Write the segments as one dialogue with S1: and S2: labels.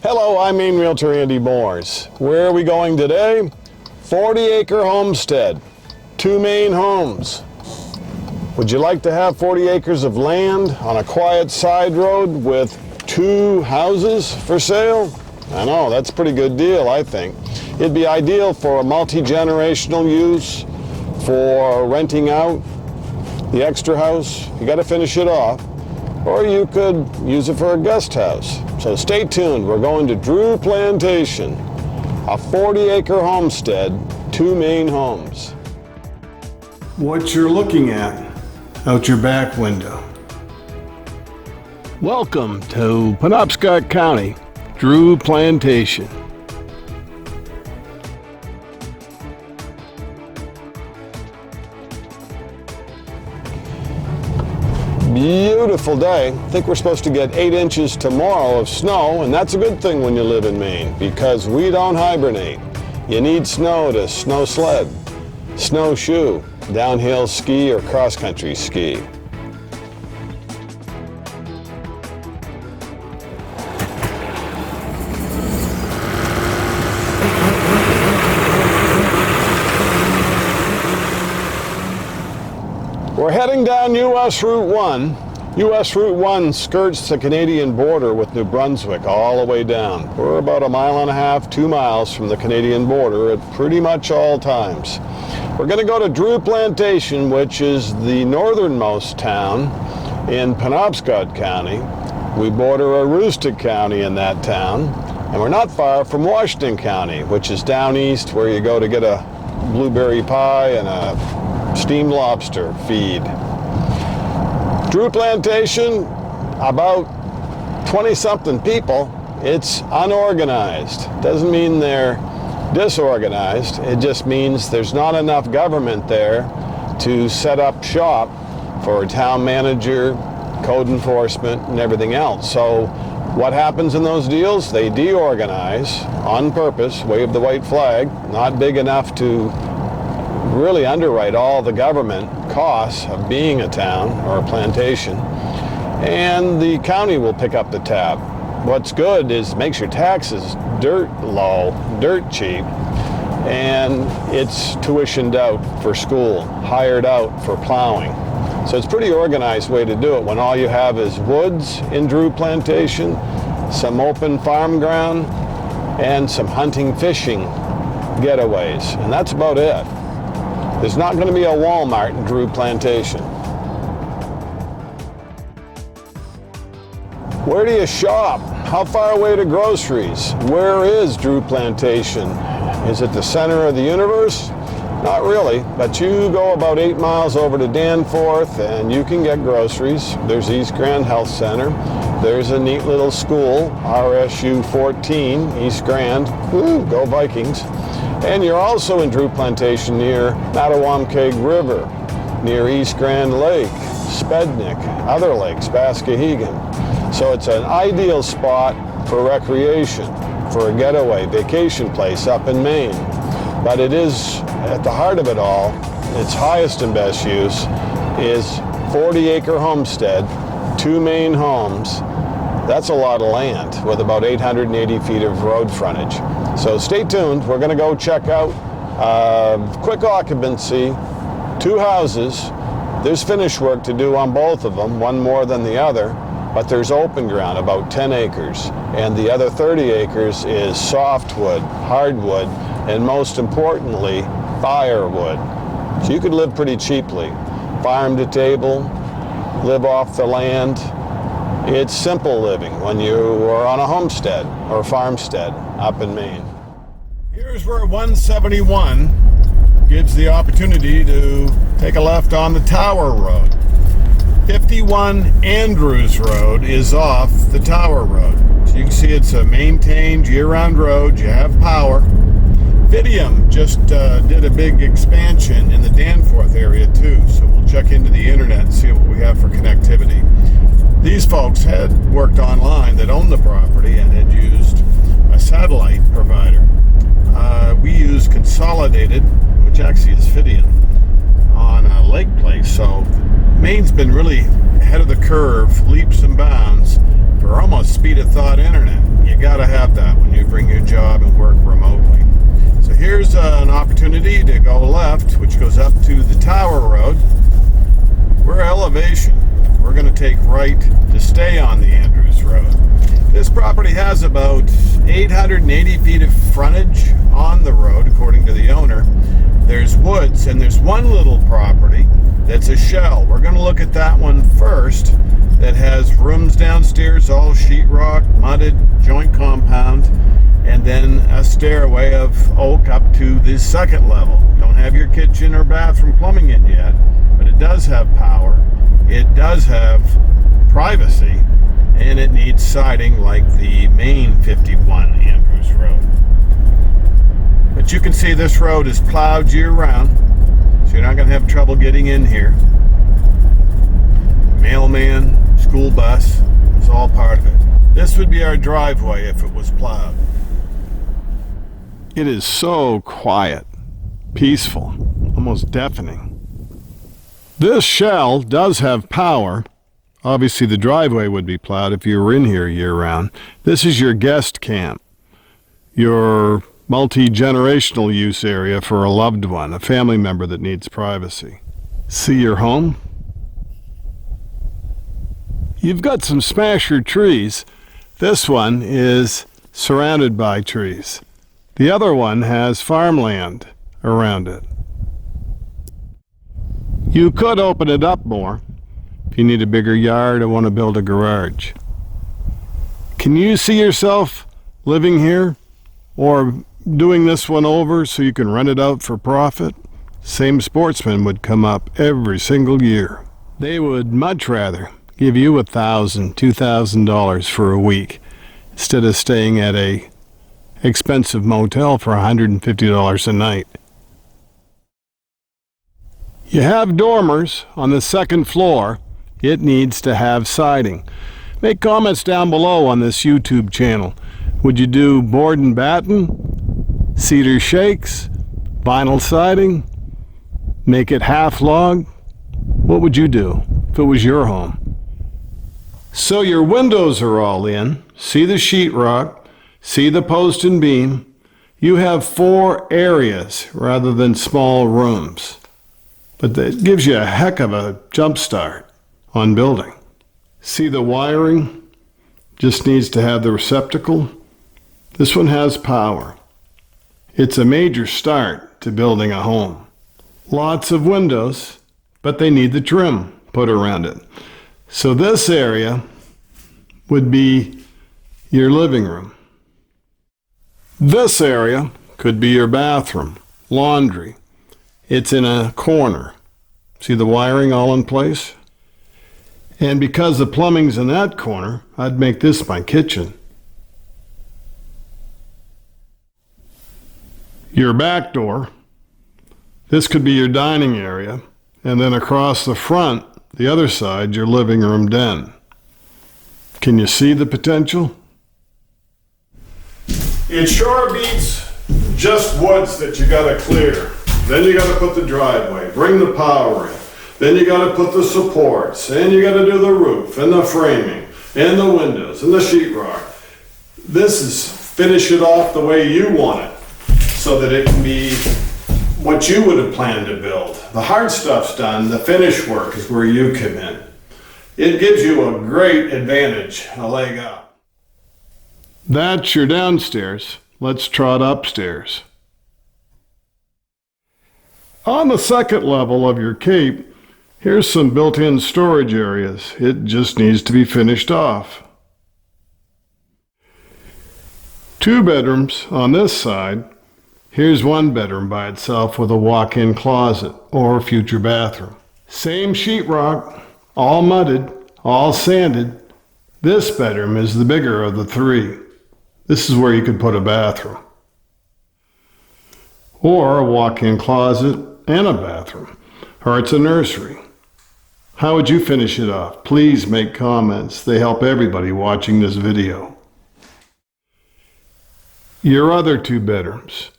S1: Hello, I'm Maine Realtor Andy Moores. Where are we going today? 40-acre homestead, 2 main homes. Would you like to have 40 acres of land on a quiet side road with 2 houses for sale? I know, that's a pretty good deal, I think. It'd be ideal for a multi-generational use, for renting out the extra house. You got to finish it off. Or you could use it for a guest house. So stay tuned. We're going to Drew Plantation, a 40-acre homestead, 2 main homes. What you're looking at out your back window. Welcome to Penobscot County, Drew Plantation. Beautiful day. I think we're supposed to get 8 inches tomorrow of snow, and that's a good thing when you live in Maine because we don't hibernate. You need snow to snow sled, snowshoe, downhill ski, or cross-country ski. We're heading down US Route 1. US Route 1 skirts the Canadian border with New Brunswick all the way down. We're about 1.5 miles, 2 miles from the Canadian border at pretty much all times. We're going to go to Drew Plantation, which is the northernmost town in Penobscot County. We border Aroostook County in that town, and we're not far from Washington County, which is down east where you go to get a blueberry pie and a steamed lobster feed. Drew Plantation, about 20-something people. It's unorganized. Doesn't mean they're disorganized. It just means there's not enough government there to set up shop for a town manager, code enforcement, and everything else. So what happens in those deals? They deorganize on purpose, wave the white flag, not big enough to really underwrite all the government costs of being a town or a plantation, and the county will pick up the tab. What's good is it makes your taxes dirt low, dirt cheap, and it's tuitioned out for school, hired out for plowing. So it's a pretty organized way to do it when all you have is woods in Drew Plantation, some open farm ground, and some hunting, fishing getaways, and that's about it. There's not going to be a Walmart in Drew Plantation. Where do you shop? How far away to groceries? Where is Drew Plantation? Is it the center of the universe? Not really, but you go about 8 miles over to Danforth and you can get groceries. There's East Grand Health Center. There's a neat little school, RSU 14, East Grand. Woo, go Vikings. And you're also in Drew Plantation near Mattawamkeag River, near East Grand Lake, Spednick, other lakes, Bascahegan. So it's an ideal spot for recreation, for a getaway, vacation place up in Maine. But it is, at the heart of it all, its highest and best use is 40-acre homestead, 2 main homes. That's a lot of land with about 880 feet of road frontage. So stay tuned. We're going to go check out quick occupancy, 2 houses. There's finish work to do on both of them, one more than the other, but there's open ground, about 10 acres. And the other 30 acres is softwood, hardwood, and most importantly, firewood. So you could live pretty cheaply. Farm to table, live off the land. It's simple living when you are on a homestead or farmstead up in Maine. Here's where 171 gives the opportunity to take a left on the Tower Road. 51 Andrews Road is off the Tower Road. So you can see it's a maintained year-round road. You have power. Fidium just did a big expansion in the Danforth area too, so we'll check into the internet and see what we have for connectivity. These folks had worked online that owned the property and had used a satellite provider. We use Insulated, which actually is Fidium, on a lake place. So Maine's been really ahead of the curve, leaps and bounds, or almost speed of thought internet. You gotta have that when you bring your job and work remotely. So here's an opportunity to go left, which goes up to the Tower Road. We're elevation. We're gonna take right to stay on the Andrews Road. This property has about 880 feet of frontage on the road, according to the owner. There's woods, and there's one little property that's a shell. We're going to look at that one first, that has rooms downstairs, all sheetrock, mudded, joint compound, and then a stairway of oak up to the second level. Don't have your kitchen or bathroom plumbing in yet, but it does have power. It does have privacy, and it needs siding like the main 51 Andrews Road. But you can see this road is plowed year-round, so you're not going to have trouble getting in here. Mailman, school bus, is all part of it. This would be our driveway if it was plowed. It is so quiet, peaceful, almost deafening. This shell does have power. Obviously the driveway would be plowed if you were in here year-round. This is your guest camp, your multi-generational use area for a loved one, a family member that needs privacy. See your home? You've got some smasher trees. This one is surrounded by trees. The other one has farmland around it. You could open it up more if you need a bigger yard or want to build a garage. Can you see yourself living here or doing this one over so you can rent it out for profit? Same sportsman would come up every single year. They would much rather give you $1,000, $2,000 for a week instead of staying at a expensive motel for $150 a night. You have dormers on the second floor. It needs to have siding. Make comments down below on this YouTube channel. Would you do board and batten, cedar shakes, vinyl siding, make it half log? What would you do if it was your home? So your windows are all in. See the sheetrock, see the post and beam. You have 4 areas rather than small rooms. But that gives you a heck of a jump start on building. See the wiring? Just needs to have the receptacle. This one has power. It's a major start to building a home. Lots of windows, but they need the trim put around it. So this area would be your living room. This area could be your bathroom, laundry. It's in a corner. See the wiring all in place? And because the plumbing's in that corner, I'd make this my kitchen. Your back door, this could be your dining area, and then across the front, the other side, your living room den. Can you see the potential? It sure beats just woods that you gotta clear. Then you gotta put the driveway, bring the power in. Then you gotta put the supports, and you gotta do the roof, and the framing, and the windows, and the sheetrock. This is finish it off the way you want it, so that it can be what you would have planned to build. The hard stuff's done, the finish work is where you come in. It gives you a great advantage, a leg up. That's your downstairs. Let's trot upstairs. On the second level of your cape, here's some built-in storage areas. It just needs to be finished off. 2 bedrooms on this side. Here's 1 bedroom by itself with a walk-in closet or future bathroom. Same sheetrock, all mudded, all sanded. This bedroom is the bigger of the 3. This is where you could put a bathroom. Or a walk-in closet and a bathroom. Or it's a nursery. How would you finish it off? Please make comments. They help everybody watching this video. Your other 2 bedrooms.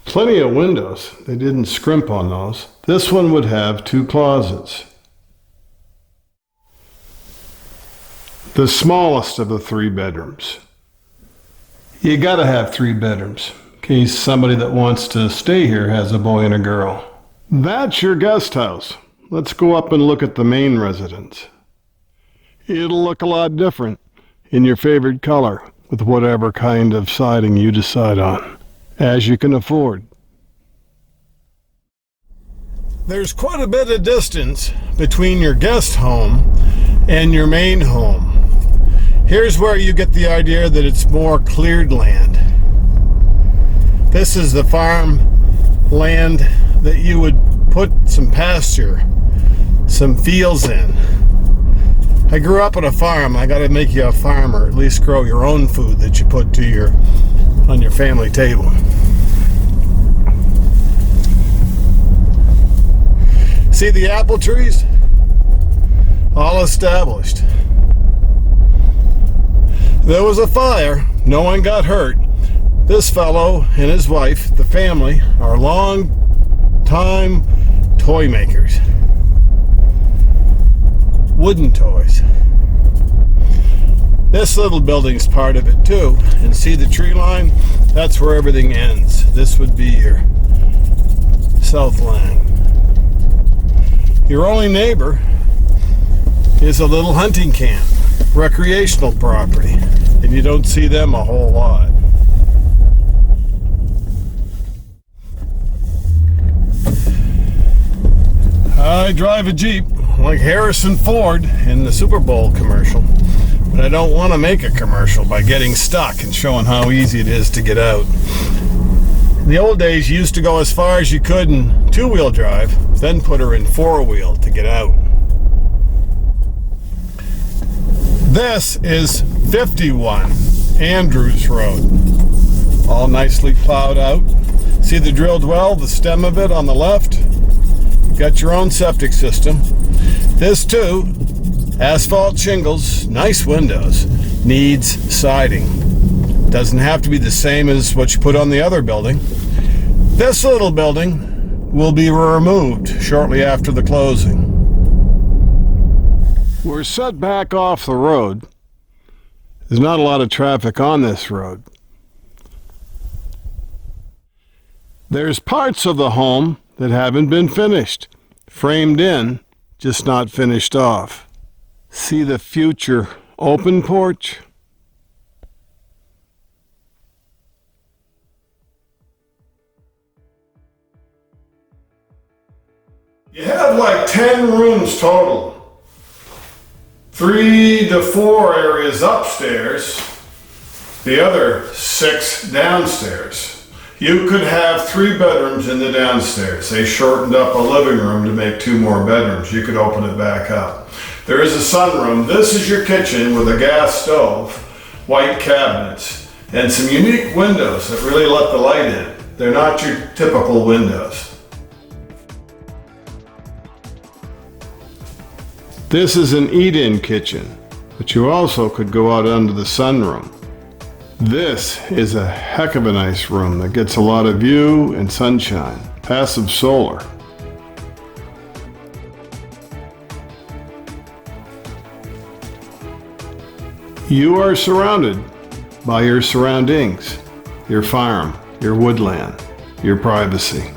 S1: Plenty of windows. They didn't scrimp on those. This one would have 2 closets. The smallest of the 3 bedrooms. You gotta have 3 bedrooms in case somebody that wants to stay here has a boy and a girl. That's your guest house. Let's go up and look at the main residence. It'll look a lot different in your favorite color with whatever kind of siding you decide on, as you can afford. There's quite a bit of distance between your guest home and your main home. Here's where you get the idea that it's more cleared land. This is the farm land that you would put some pasture, some fields in. I grew up on a farm. I gotta make you a farmer, at least grow your own food that you put on your family table. See the apple trees? All established. There was a fire. No one got hurt. This fellow and his wife, the family, are long-time toy makers. Wooden toys. This little building's part of it too. And see the tree line? That's where everything ends. This would be your south line. Your only neighbor is a little hunting camp, recreational property, and you don't see them a whole lot. I drive a Jeep like Harrison Ford in the Super Bowl commercial, but I don't want to make a commercial by getting stuck and showing how easy it is to get out. In the old days, you used to go as far as you could in two-wheel drive, then put her in four-wheel to get out. This is 51 Andrews Road, all nicely plowed out. See the drilled well, the stem of it on the left? Got your own septic system. This too, asphalt shingles, nice windows, needs siding. Doesn't have to be the same as what you put on the other building. This little building will be removed shortly after the closing. We're set back off the road. There's not a lot of traffic on this road. There's parts of the home that haven't been finished. Framed in, just not finished off. See the future open porch? You have like 10 rooms total. 3 to 4 areas upstairs, the other 6 downstairs. You could have 3 bedrooms in the downstairs. They shortened up a living room to make 2 more bedrooms. You could open it back up. There is a sunroom. This is your kitchen with a gas stove, white cabinets, and some unique windows that really let the light in. They're not your typical windows. This is an eat-in kitchen, but you also could go out under the sunroom. This is a heck of a nice room that gets a lot of view and sunshine. Passive solar. You are surrounded by your surroundings, your farm, your woodland, your privacy.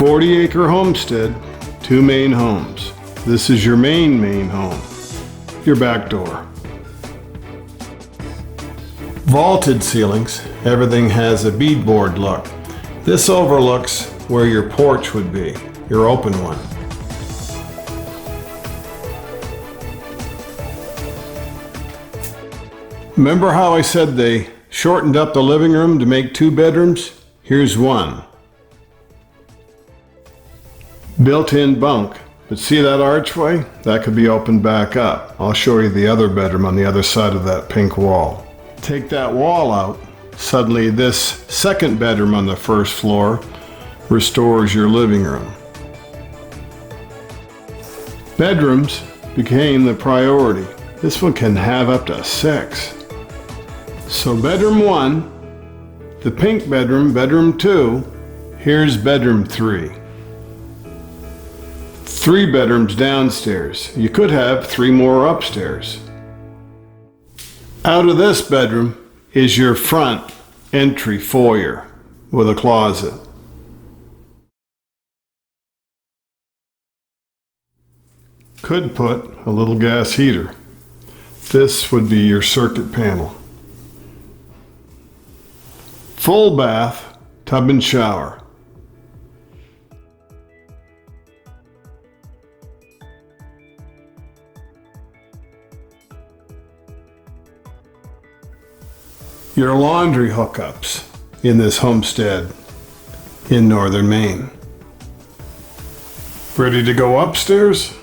S1: Acre Homestead, 2 main homes. This is your main home, your back door. Vaulted ceilings, everything has a beadboard look. This overlooks where your porch would be, your open one. Remember how I said they shortened up the living room to make 2 bedrooms? Here's one. Built-in bunk. But see that archway? That could be opened back up. I'll show you the other bedroom on the other side of that pink wall. Take that wall out, suddenly this second bedroom on the first floor restores your living room. Bedrooms became the priority. This one can have up to 6. So bedroom 1, the pink bedroom, bedroom 2, here's bedroom 3. 3 bedrooms downstairs. You could have 3 more upstairs. Out of this bedroom is your front entry foyer with a closet. Could put a little gas heater. This would be your circuit panel. Full bath, tub and shower. Your laundry hookups in this homestead in northern Maine. Ready to go upstairs?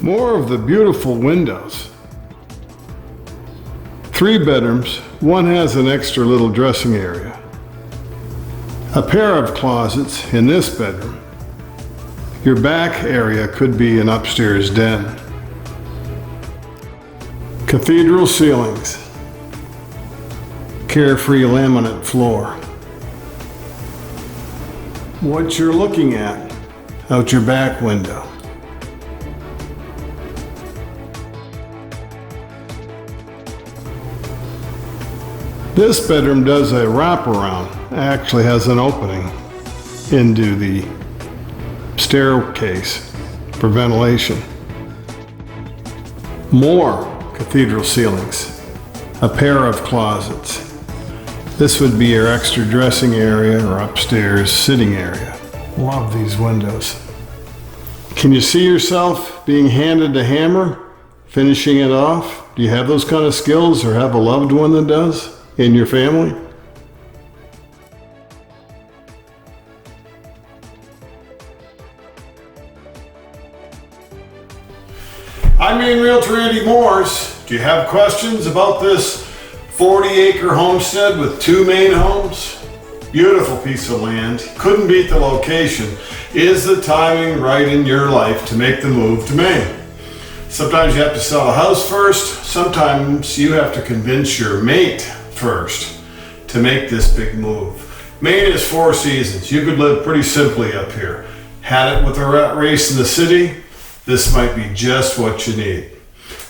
S1: More of the beautiful windows. 3 bedrooms, one has an extra little dressing area. A pair of closets in this bedroom. Your back area could be an upstairs den. Cathedral ceilings. Carefree laminate floor. What you're looking at out your back window. This bedroom does a wraparound, actually has an opening into the staircase for ventilation. More cathedral ceilings, a pair of closets. This would be your extra dressing area or upstairs sitting area. Love these windows. Can you see yourself being handed a hammer, finishing it off? Do you have those kind of skills or have a loved one that does in your family? I'm Maine Realtor Andy Morse. Do you have questions about this 40-acre homestead with 2 main homes? Beautiful piece of land. Couldn't beat the location. Is the timing right in your life to make the move to Maine? Sometimes you have to sell a house first. Sometimes you have to convince your mate first to make this big move. Maine is 4 seasons. You could live pretty simply up here. Had it with a rat race in the city? This might be just what you need.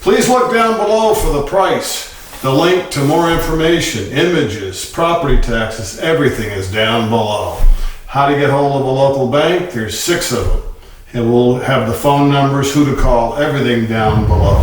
S1: Please look down below for the price, the link to more information, images, property taxes, everything is down below. How to get hold of a local bank? There's 6 of them. And we'll have the phone numbers, who to call, everything down below.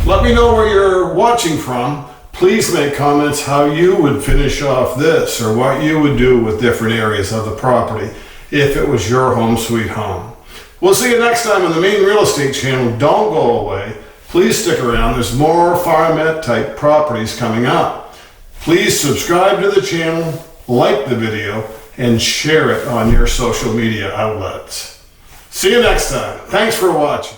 S1: Let me know where you're watching from. Please make comments how you would finish off this or what you would do with different areas of the property if it was your home sweet home. We'll see you next time on the Maine Real Estate Channel. Don't go away. Please stick around. There's more farmette type properties coming up. Please subscribe to the channel, like the video, and share it on your social media outlets. See you next time. Thanks for watching.